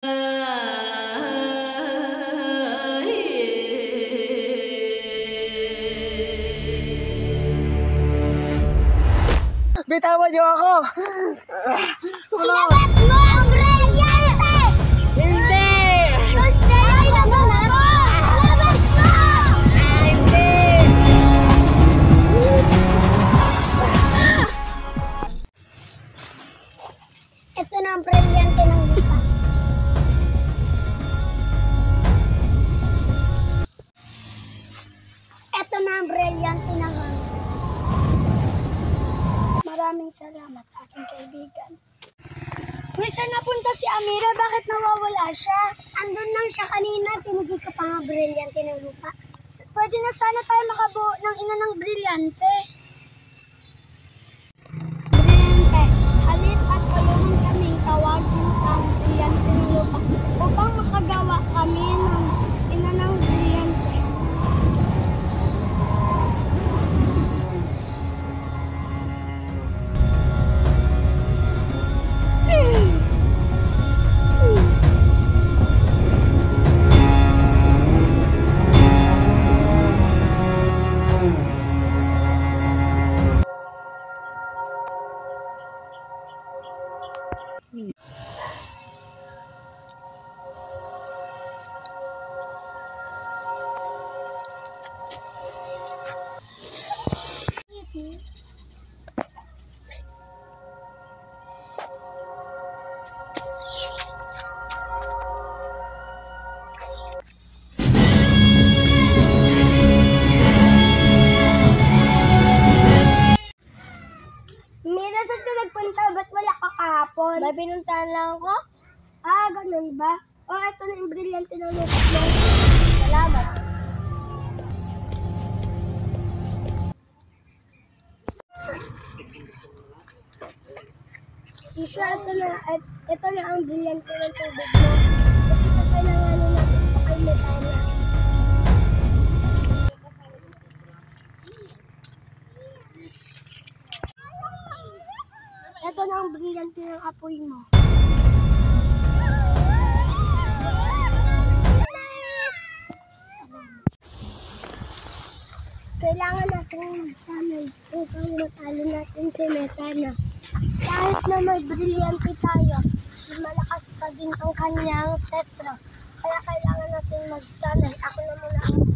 Bitawan niyo ako! Ilabas mo ang brilyante! Hindi! Ilabas mo! Ilabas mo! Hindi! Ito na ang brilyante ng lupa. Ito na ang brilyante ng lupa. Maraming salamat, aking kaibigan. Uy, saan napunta si Amira? Bakit nawawala siya? Andun lang siya kanina, tinigil ka pa nga brilyante ng lupa. Pwede na sana tayo makabuo ng ina ng brilyante. Brilyante, halit at tulungan kaming tawagin ang brilyante ng lupa upang makagawa kami ng ina ng brilyante. Mira, saan ka nagpunta? Ba't wala ka kahapon? May pinuntahan lang ako. Ah, ganun ba? Oh, ito na yung brilyante na lupa mo. Salamat. Isha, ito na ang brilyante ng tubig mo. Kasi kailanganin natin ito kay Metana. Ito na ang brilyante ng apoy mo. Kailangan natin magsanay upang matalo natin si Metana. Kahit na may brilyante tayo, malakas pa din ang kanyang setro. Kaya kailangan natin magsanay. Ako na muna ang